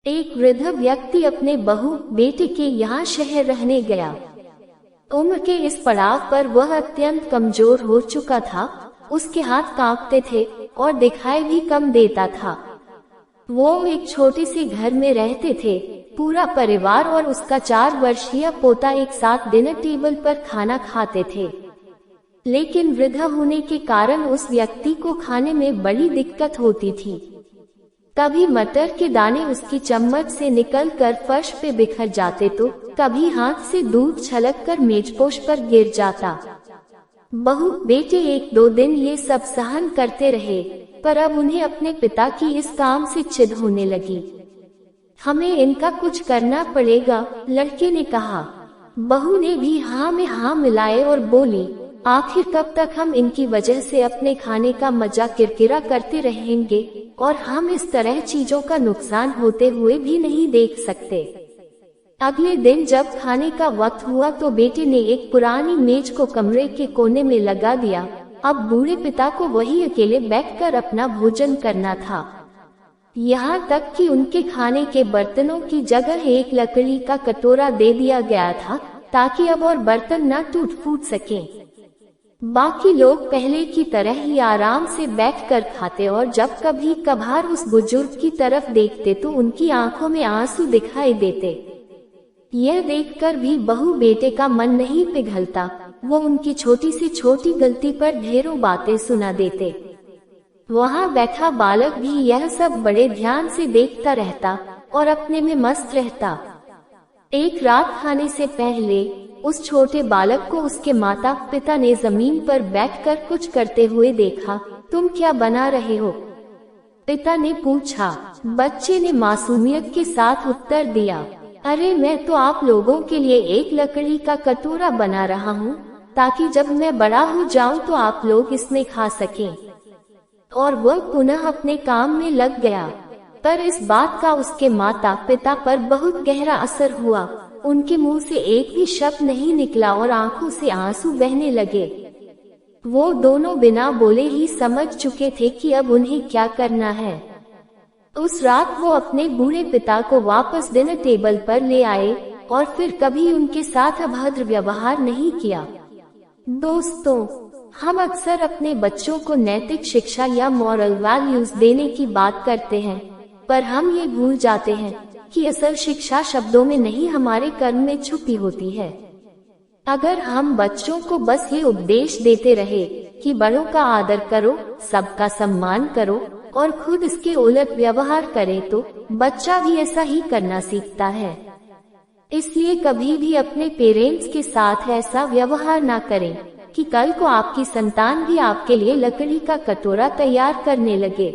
एक वृद्ध व्यक्ति अपने बहू बेटे के यहाँ शहर रहने गया। उम्र के इस पड़ाव पर वह अत्यंत कमजोर हो चुका था। उसके हाथ कांपते थे और दिखाई भी कम देता था। वो एक छोटे से घर में रहते थे। पूरा परिवार और उसका 4 वर्षीय पोता एक साथ डिनर टेबल पर खाना खाते थे। लेकिन वृद्ध होने के कारण उस व्यक्ति को खाने में बड़ी दिक्कत होती थी। कभी मटर के दाने उसकी चम्मच से निकलकर फर्श पे बिखर जाते तो कभी हाथ से दूध छलककर मेजपोश पर गिर जाता। बहू बेटे 1-2 दिन ये सब सहन करते रहे, पर अब उन्हें अपने पिता की इस काम से चिढ़ होने लगी। हमें इनका कुछ करना पड़ेगा, लड़के ने कहा। बहू ने भी हाँ में हाँ मिलाए और बोली, आखिर कब तक हम इनकी वजह से अपने खाने का मजा किरकिरा करते रहेंगे और हम इस तरह चीजों का नुकसान होते हुए भी नहीं देख सकते। अगले दिन जब खाने का वक्त हुआ तो बेटे ने एक पुरानी मेज को कमरे के कोने में लगा दिया। अब बूढ़े पिता को वही अकेले बैठकर अपना भोजन करना था। यहाँ तक कि उनके खाने के बर्तनों की जगह एक लकड़ी का कटोरा दे दिया गया था ताकि अब और बर्तन न टूट फूट सकें। बाकी लोग पहले की तरह ही आराम से बैठकर खाते और जब कभी कभार उस बुजुर्ग की तरफ देखते तो उनकी आंखों में आंसू दिखाई देते। यह देखकर भी बहू बेटे का मन नहीं पिघलता। वो उनकी छोटी से छोटी गलती पर ढेरों बातें सुना देते। वहाँ बैठा बालक भी यह सब बड़े ध्यान से देखता रहता और अपने में मस्त रहता। एक रात खाने से पहले उस छोटे बालक को उसके माता पिता ने जमीन पर बैठकर कुछ करते हुए देखा। तुम क्या बना रहे हो? पिता ने पूछा। बच्चे ने मासूमियत के साथ उत्तर दिया, अरे मैं तो आप लोगों के लिए एक लकड़ी का कटोरा बना रहा हूँ ताकि जब मैं बड़ा हो जाऊं तो आप लोग इसमें खा सकें। और वह पुनः अपने काम में लग गया। पर इस बात का उसके माता पिता पर बहुत गहरा असर हुआ। उनके मुंह से एक भी शब्द नहीं निकला और आंखों से आंसू बहने लगे। वो दोनों बिना बोले ही समझ चुके थे कि अब उन्हें क्या करना है। उस रात वो अपने बूढ़े पिता को वापस डिनर टेबल पर ले आए और फिर कभी उनके साथ अभद्र व्यवहार नहीं किया। दोस्तों, हम अक्सर अपने बच्चों को नैतिक शिक्षा या मॉरल वैल्यूज देने की बात करते हैं, पर हम ये भूल जाते हैं कि असल शिक्षा शब्दों में नहीं हमारे कर्म में छुपी होती है। अगर हम बच्चों को बस ये उपदेश देते रहे कि बड़ों का आदर करो, सबका सम्मान करो और खुद इसके उलट व्यवहार करें तो बच्चा भी ऐसा ही करना सीखता है। इसलिए कभी भी अपने पेरेंट्स के साथ ऐसा व्यवहार ना करें कि कल को आपकी संतान भी आपके लिए लकड़ी का कटोरा तैयार करने लगे।